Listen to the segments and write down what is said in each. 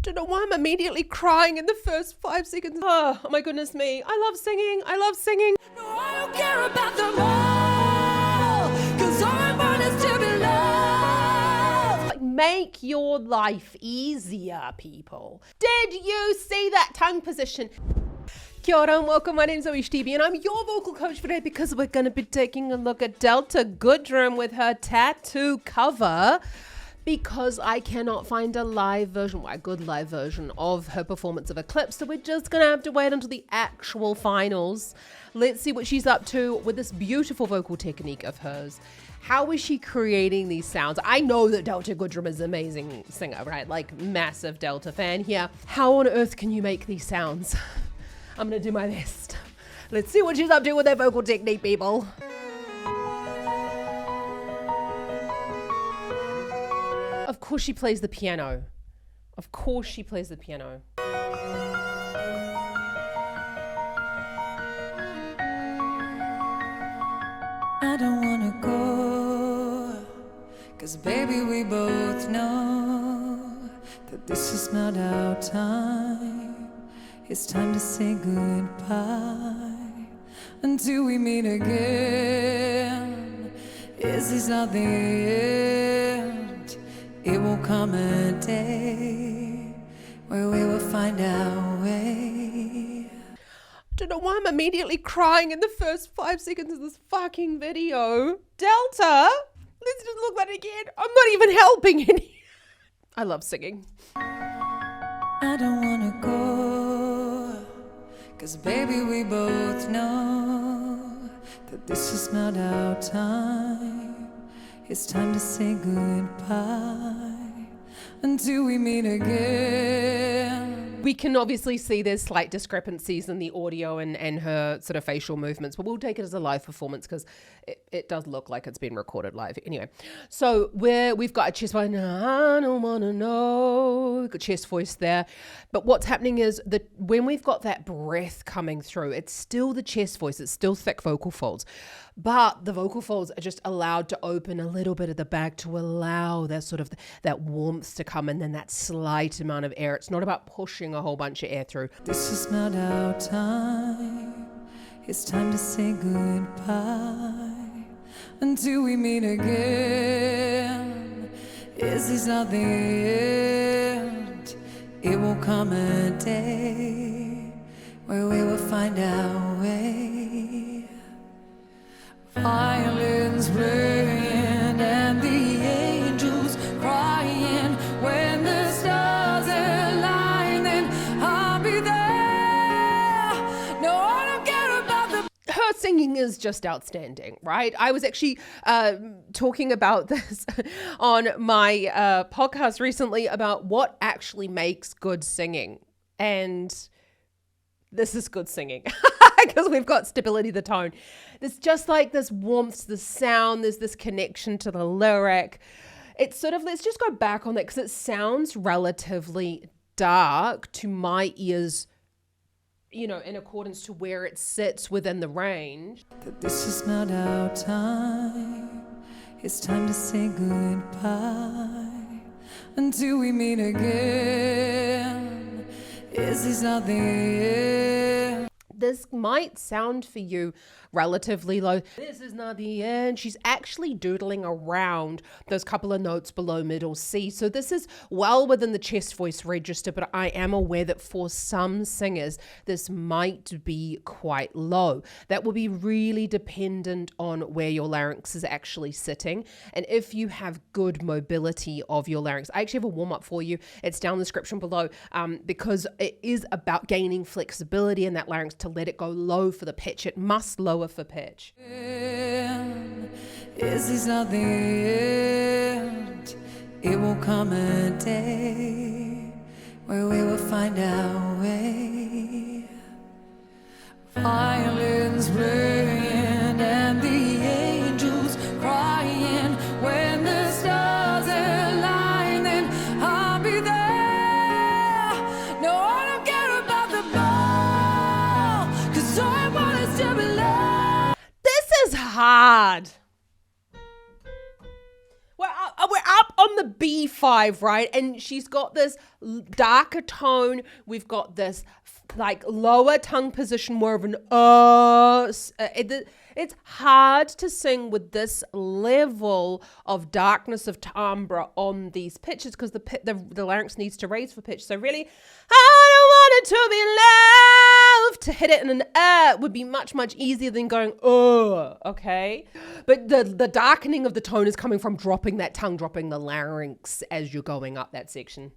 Don't know why I'm immediately crying in the first 5 seconds. Oh my goodness me. I love singing. I love singing. No, I don't care about them all, 'cause all I want is to be loved. Like, make your life easier, people. Did you see that tongue position? Kia ora and welcome. My name's OHTB and I'm your vocal coach for today because we're going to be taking a look at Delta Goodrem with her tattoo cover. Because I cannot find a live version, well, a good live version of her performance of Eclipse. So we're just going to have to wait until the actual finals. Let's see what she's up to with this beautiful vocal technique of hers. How is she creating these sounds? I know that Delta Goodrem is an amazing singer, right? Like, massive Delta fan here. How on earth can you make these sounds? I'm going to do my best. Let's see what she's up to with her vocal technique, people. Of course she plays the piano. Of course she plays the piano. I don't wanna go, 'cause baby we both know that this is not our time. It's time to say goodbye until we meet again. Is this not the end? It will come a day where we will find our way. Don't know why I'm immediately crying in the first 5 seconds of this fucking video. Delta, let's just look at it again. I'm not even helping any. I love singing. I don't wanna go, 'cause baby we both know that this is not our time. It's time to say goodbye until we meet again. We can obviously see there's slight discrepancies in the audio and her sort of facial movements, but we'll take it as a live performance because it does look like it's been recorded live. Anyway, so we've got a chest voice. I don't want to know. We've got chest voice there. But what's happening is that when we've got that breath coming through, it's still the chest voice. It's still thick vocal folds. But the vocal folds are just allowed to open a little bit at the back to allow that sort of that warmth to come and then that slight amount of air. It's not about pushing a whole bunch of air through. This is not our time. It's time to say goodbye until we meet again. Is this not the end? It will come a day where we will find our way. Violins playing and the angels crying. When the stars align, then I'll be there. No, I don't care about the... Her singing is just outstanding, right? I was actually talking about this on my podcast recently about what actually makes good singing. And this is good singing. Because we've got stability of the tone. There's just like this warmth, the sound, there's this connection to the lyric. It's sort of, let's just go back on that because it sounds relatively dark to my ears, you know, in accordance to where it sits within the range. That this is not our time. It's time to say goodbye until we meet again. Is this not the end? This might sound for you relatively low. This is not the end. She's actually doodling around those couple of notes below middle C. So this is well within the chest voice register, but I am aware that for some singers, this might be quite low. That will be really dependent on where your larynx is actually sitting. And if you have good mobility of your larynx, I actually have a warm up for you. It's down in the description below because it is about gaining flexibility in that larynx to let it go low for the pitch. It must lower for pitch. Is this not the end? It will come a day where we will find our way. Violins playing and the angels crying. When the stars align, then I'll be there. No, I don't care about the ball, 'cause all I want is to be loved. This is hard. We're up on on the B5, right? And she's got this darker tone. We've got this like lower tongue position, more of an it's hard to sing with this level of darkness of timbre on these pitches because the larynx needs to raise for pitch. So really, I don't want it to be loved. To hit it in an would be much, much easier than going, okay? But the darkening of the tone is coming from dropping that tongue, dropping the larynx as you're going up that section.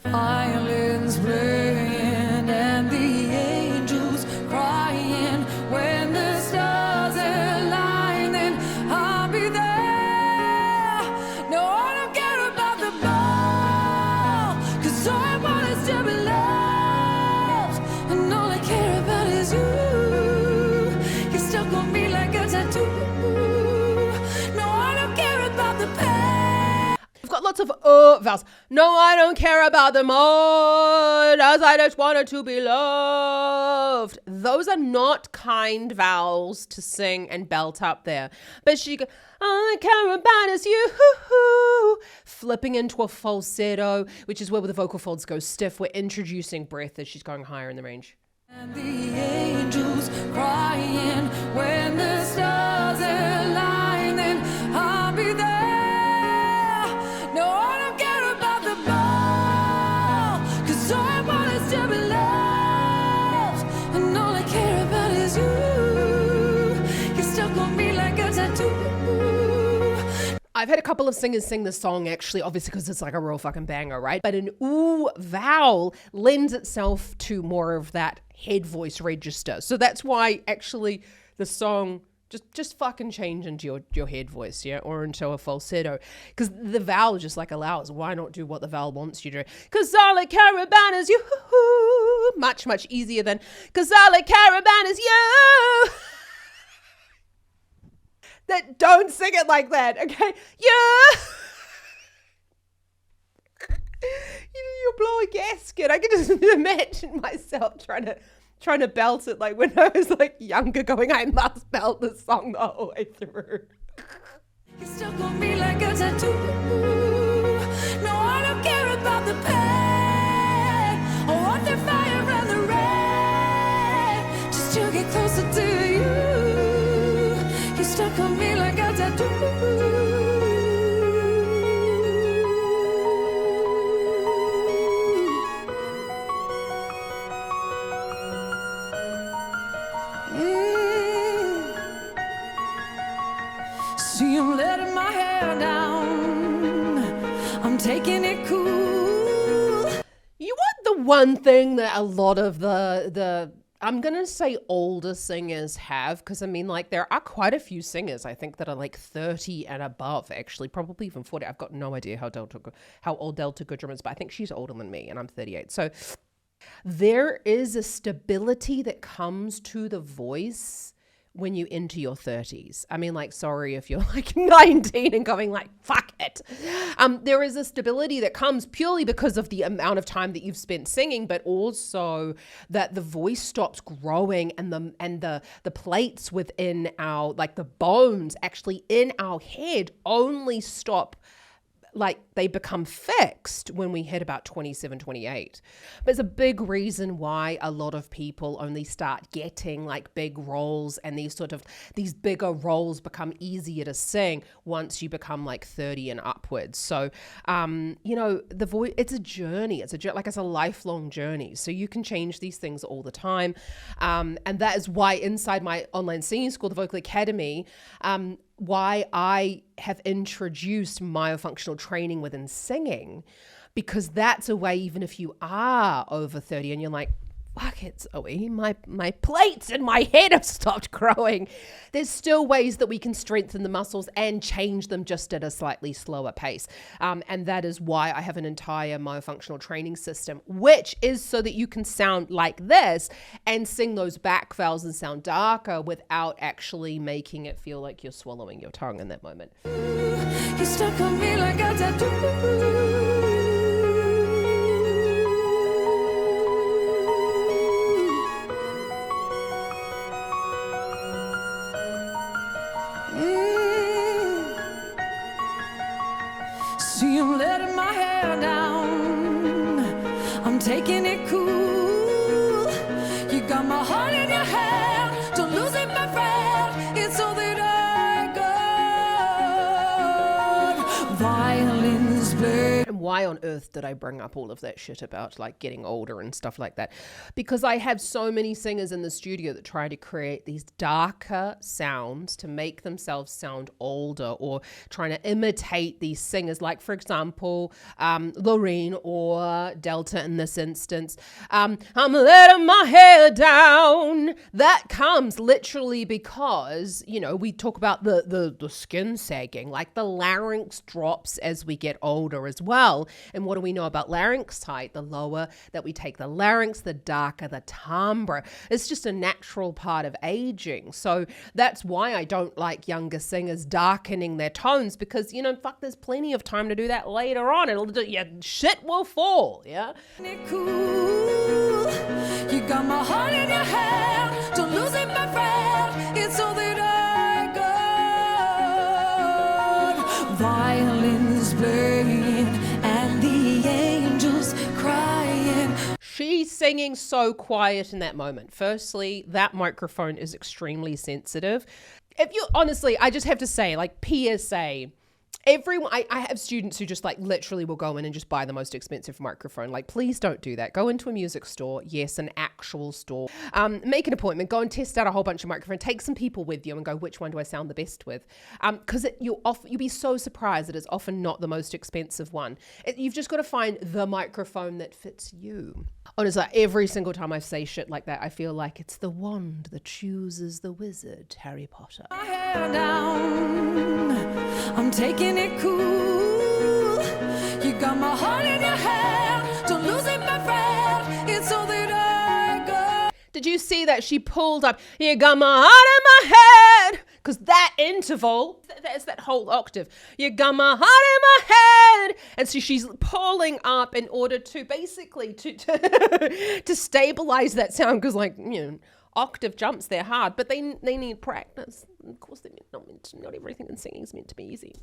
Violins playing and the angels crying. When the stars align, then I'll be there. No, I don't care about the ball, 'cause all I want is to be loved. And all I care about is you. You're stuck on me like a tattoo. No, I don't care about the pain. We've got lots of vowels. No, I don't care about them all, as I just wanted to be loved. Those are not kind vowels to sing and belt up there. But she goes, all I care about is you. Flipping into a falsetto, which is where the vocal folds go stiff. We're introducing breath as she's going higher in the range. And the angels crying. When the stars align, then I'll be there. No, I don't care about the ball, 'cause all I want is to be loved. And all I care about is you. You're stuck on me like a tattoo. I've had a couple of singers sing this song, actually, obviously because it's like a real fucking banger, right? But an ooh vowel lends itself to more of that head voice register. So that's why actually the song just fucking change into your head voice, yeah? Or into a falsetto. Because the vowel just like allows, why not do what the vowel wants you to do? Because all I care about is you. Much, much easier than, because all I care about is you. That don't sing it like that, okay? Yeah. You'll blow a gasket. I can just imagine myself trying to belt it like when I was like younger, going, I must belt this song the whole way through. You stuck on me like a tattoo. No, I don't care about the pain. I want the fire and the rain, just to get closer to you. You stuck on me like a tattoo. See, I'm letting my hair down. I'm taking it cool. You want the one thing that a lot of the I'm going to say older singers have, because I mean, like, there are quite a few singers, I think, that are like 30 and above, actually, probably even 40. I've got no idea how old Delta Goodrem is, but I think she's older than me, and I'm 38. So there is a stability that comes to the voice when you into your 30s. I mean, like, sorry if you're like 19 and going like, fuck it. There is a stability that comes purely because of the amount of time that you've spent singing, but also that the voice stops growing and the plates within our, like the bones actually in our head only stop, like they become fixed when we hit about 27, 28. But it's a big reason why a lot of people only start getting like big roles, and these bigger roles become easier to sing once you become like 30 and upwards. So, the voice, it's a journey. Like it's a lifelong journey. So you can change these things all the time. And that is why inside my online singing school, the Vocal Academy, why I have introduced myofunctional training within singing, because that's a way, even if you are over 30 and you're like, fuck it, Zoe, my plates in my head have stopped growing. There's still ways that we can strengthen the muscles and change them just at a slightly slower pace. And that is why I have an entire myofunctional training system, which is so that you can sound like this and sing those back vowels and sound darker without actually making it feel like you're swallowing your tongue in that moment. You stuck on me like a tattoo. I'm taking it cool. You got my heart in your hand. Don't lose it, my friend. It's all that I got. Violins play. And why on earth did I bring up all of that shit about like getting older and stuff like that? Because I have so many singers in the studio that try to create these darker sounds to make themselves sound older, or trying to imitate these singers, like for example Larynx or Delta in this instance. I'm letting my hair down. That comes literally because, you know, we talk about the skin sagging, like the larynx drops as we get older as well. And what do we know about larynx height? The lower that we take the larynx, the darker the timbre. It's just a natural part of aging. So that's why I don't like younger singers darkening their tones, because, you know, fuck, there's plenty of time to do that later on. Yeah, shit will fall, yeah? Cool. You got my heart in your hand. Don't lose it, my friend. It's all that I got. Violins playing and the angels crying. She's singing so quiet in that moment. Firstly, that microphone is extremely sensitive. If you, honestly, I just have to say, like, PSA, everyone, I have students who just like literally will go in and just buy the most expensive microphone. Like, please don't do that. Go into a music store. Yes, an actual store. Make an appointment. Go and test out a whole bunch of microphones. Take some people with you and go, which one do I sound the best with? Because you'll be so surprised that it's often not the most expensive one. You've just got to find the microphone that fits you. Honestly, every single time I say shit like that, I feel like it's the wand that chooses the wizard, Harry Potter. My hair down. I'm taking it cool. You got my heart in your hand. Don't lose it, my friend. It's all that I got. Did you see that she pulled up? You got my heart in my head. Because that interval, that's that whole octave. You got my heart in my head. And so she's pulling up in order to basically to stabilize that sound. Because, like, you know, octave jumps, they're hard, but they need practice. Of course, not everything in singing is meant to be easy.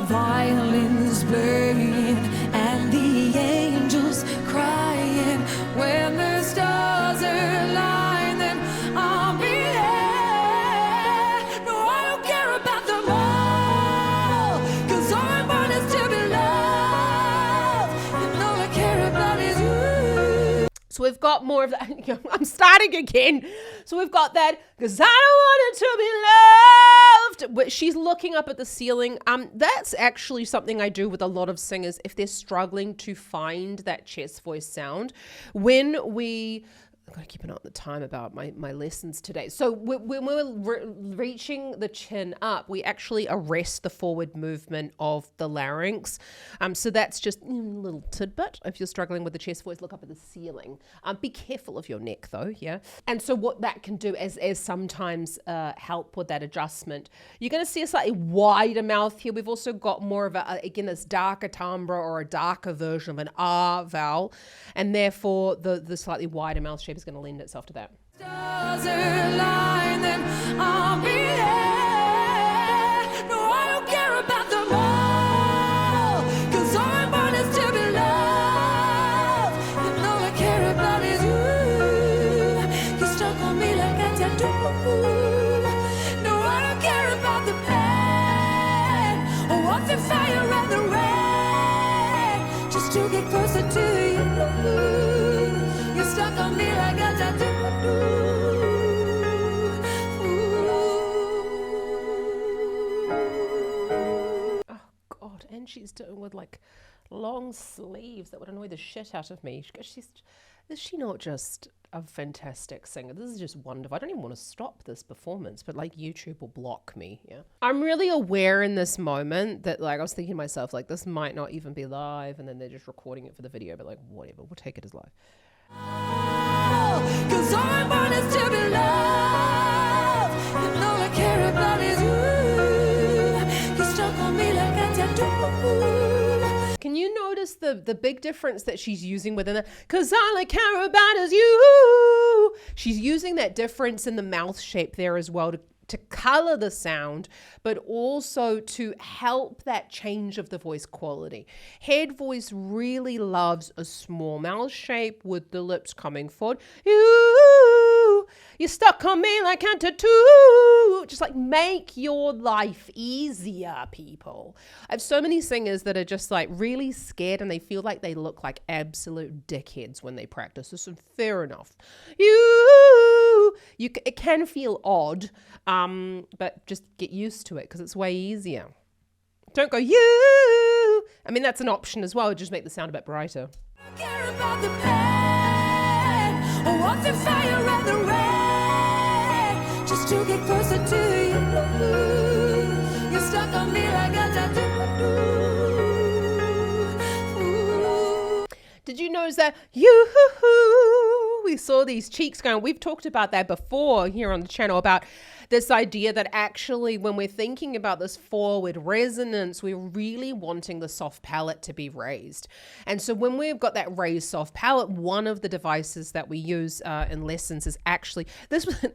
Violins playing and the angels crying. When the stars align, then I'll be there. No, I don't care about them all, 'cause all I want is to be loved, and all I care about is you. So we've got more of that. I'm starting again. So we've got that, 'cause I don't want it to be loved. But she's looking up at the ceiling. That's actually something I do with a lot of singers if they're struggling to find that chest voice sound. I've got to keep an eye on the time about my lessons today. So when we're reaching the chin up, we actually arrest the forward movement of the larynx. So that's just a little tidbit. If you're struggling with the chest voice, look up at the ceiling. Be careful of your neck though, yeah? And so what that can do as sometimes help with that adjustment, you're going to see a slightly wider mouth here. We've also got more of again, this darker timbre or a darker version of an R vowel. And therefore the slightly wider mouth shape is going to lend itself to that. Stars align, then I'll be there. No, I don't care about them all, 'cause all I want is to be loved, and all I care about is you. You stuck on me like a tattoo. No, I don't care about the pain or what's the fire and the rain, just to get closer to you. You're stuck on me like a tattoo. Oh God, and she's doing with like long sleeves that would annoy the shit out of me. Is she not just a fantastic singer? This is just wonderful. I don't even want to stop this performance, but like YouTube will block me, yeah. I'm really aware in this moment that like I was thinking to myself, like this might not even be live, and then they're just recording it for the video, but like whatever, we'll take it as live. 'Cause all I want is to be loved, and all I care about is you. You stuck on me like a tattoo. Can you notice the big difference that she's using within it? 'Cause all I care about is you. She's using that difference in the mouth shape there as well to color the sound, but also to help that change of the voice quality. Head voice really loves a small mouth shape with the lips coming forward. You're stuck on me like a tattoo. Just like make your life easier, people. I have so many singers that are just like really scared and they feel like they look like absolute dickheads when they practice this, and fair enough. It can feel odd, but just get used to it because it's way easier. Don't go you. I mean, that's an option as well. Just make the sound a bit brighter. I care about the pain, or what's the fire and the rain, just to get closer to you. You're stuck on me like a tattoo. Did you notice that? We saw these cheeks going. We've talked about that before here on the channel, about this idea that actually when we're thinking about this forward resonance, we're really wanting the soft palate to be raised. And so when we've got that raised soft palate, one of the devices that we use in lessons is actually this one.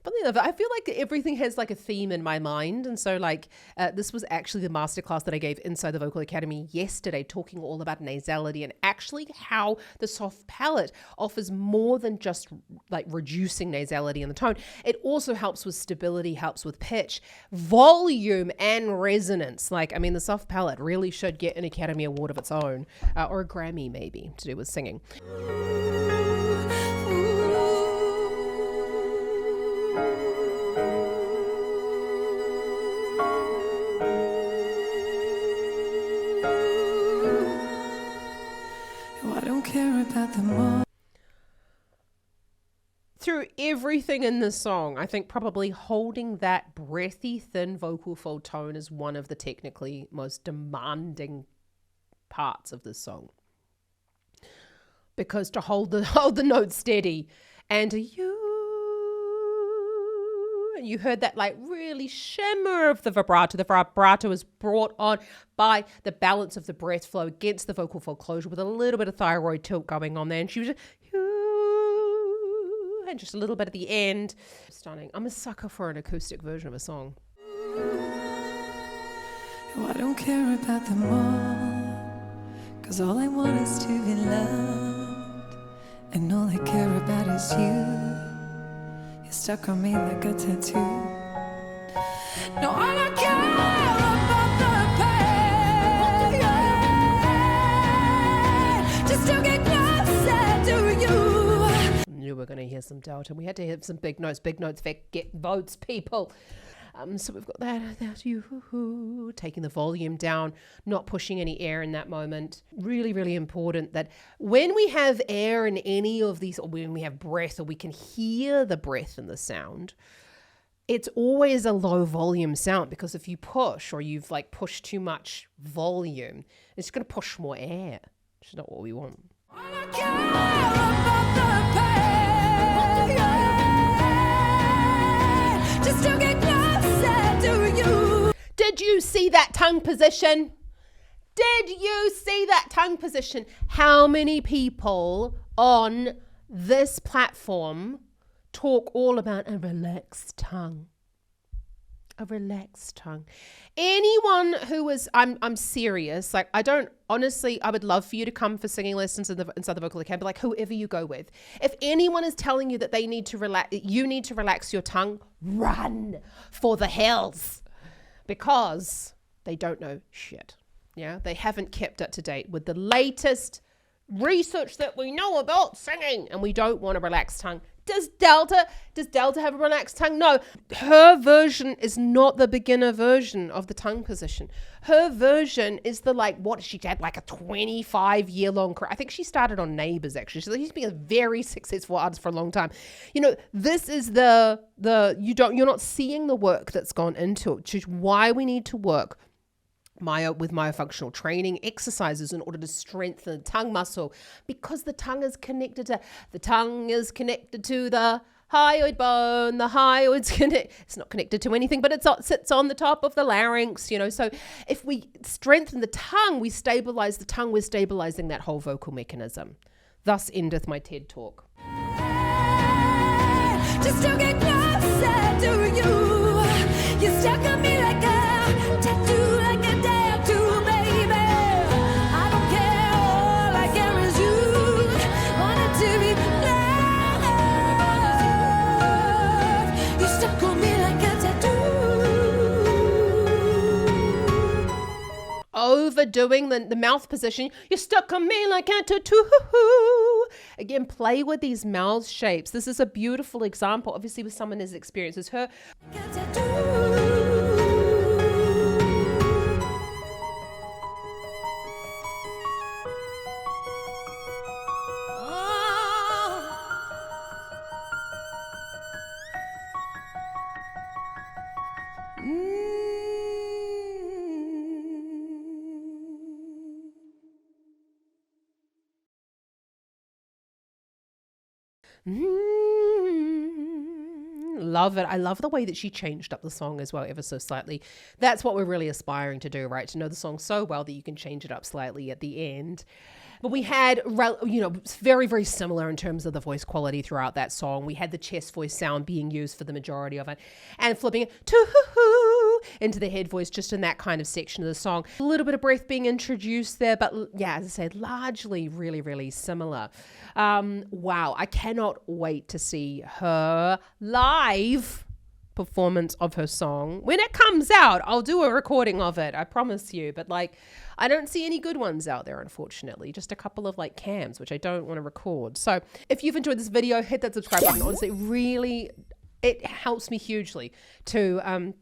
Funny enough, I feel like everything has like a theme in my mind. And so like this was actually the masterclass that I gave inside the Vocal Academy yesterday, talking all about nasality and actually how the soft palate offers more than just like reducing nasality in the tone. It also helps with stability, helps with pitch, volume, and resonance. Like, I mean, the soft palate really should get an Academy Award of its own, or a Grammy maybe, to do with singing. Through everything in this song, I think probably holding that breathy, thin vocal fold tone is one of the technically most demanding parts of this song. Because to hold the note steady and you heard that like really shimmer of the vibrato. The vibrato is brought on by the balance of the breath flow against the vocal fold closure with a little bit of thyroid tilt going on there. And she was just, and just a little bit at the end. Stunning. I'm a sucker for an acoustic version of a song. I don't care about them all, 'cause all I want is to be loved, and all I care about is you. You're stuck on me like a tattoo. No, I don't care about the pain, just to get closer to you. Knew we're going to hear some delta. We had to hit some big notes for get votes, people. So we've got that you taking the volume down, not pushing any air in that moment. Really, really important that when we have air in any of these, or when we have breath, or we can hear the breath in the sound, it's always a low volume sound, because if you push, or you've like pushed too much volume, it's going to push more air, which is not what we want. I don't care about the pain, just to get closer to you. Did you see that tongue position? Did you see that tongue position? How many people on this platform talk all about a relaxed tongue? A relaxed tongue. Anyone who is, I'm serious, like I don't, honestly, I would love for you to come for singing lessons inside the Vocal Academy, like whoever you go with. If anyone is telling you that they need to relax, you need to relax your tongue, run for the hills, because they don't know shit. Yeah, they haven't kept up to date with the latest research that we know about singing, and we don't want a relaxed tongue. Does Delta have a relaxed tongue? No, her version is not the beginner version of the tongue position. Her version is the she had like a 25-year-long career. I think she started on Neighbours, actually. She's been a very successful artist for a long time. You know, this is you're not seeing the work that's gone into it, which is why we need to work with myofunctional training exercises in order to strengthen the tongue muscle, because the tongue is connected to the hyoid bone. The hyoid's it's not connected to anything, but it sits on the top of the larynx, you know. So if we strengthen the tongue, we stabilize the tongue, we're stabilizing that whole vocal mechanism. Thus endeth my TED talk. Just to get closer to you. stuck on me like a tattoo, like a tattoo, baby. I don't care, all I care is you. Wanted to be loved. You stuck on me like a tattoo. Overdoing the mouth position. You're stuck on me like a tattoo. Again, play with these mouth shapes. This is a beautiful example, obviously, with someone as experienced as her. Love it. I love the way that she changed up the song as well, ever so slightly. That's what we're really aspiring to do, right? To know the song so well that you can change it up slightly at the end. But we had, very, very similar in terms of the voice quality throughout that song. We had the chest voice sound being used for the majority of it and flipping it into the head voice just in that kind of section of the song. A little bit of breath being introduced there, but yeah, as I said, largely really, really similar. Wow, I cannot wait to see her live performance of her song. When it comes out, I'll do a recording of it, I promise you. But I don't see any good ones out there, unfortunately. Just a couple of cams, which I don't want to record. So if you've enjoyed this video, hit that subscribe button. Honestly, it helps me hugely to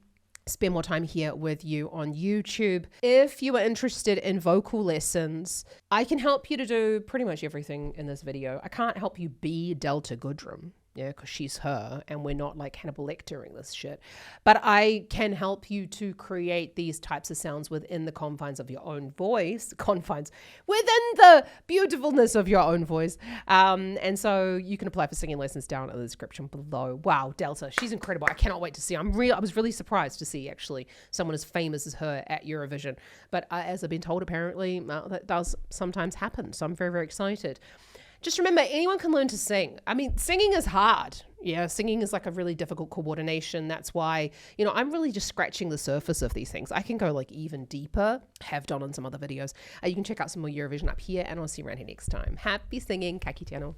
spend more time here with you on YouTube. If you are interested in vocal lessons, I can help you to do pretty much everything in this video. I can't help you be Delta Goodrem. Yeah, because she's her and we're not like Hannibal Lectering this shit. But I can help you to create these types of sounds within the confines of your own voice, within the beautifulness of your own voice. And so you can apply for singing lessons down in the description below. Wow, Delta, she's incredible. I cannot wait to see. I was really surprised to see actually someone as famous as her at Eurovision. But as I've been told, apparently that does sometimes happen. So I'm very, very excited. Just remember, anyone can learn to sing. I mean, singing is hard. Yeah, singing is like a really difficult coordination. That's why, I'm really just scratching the surface of these things. I can go even deeper, have done on some other videos. You can check out some more Eurovision up here, and I'll see you around here next time. Happy singing, ka kite anō.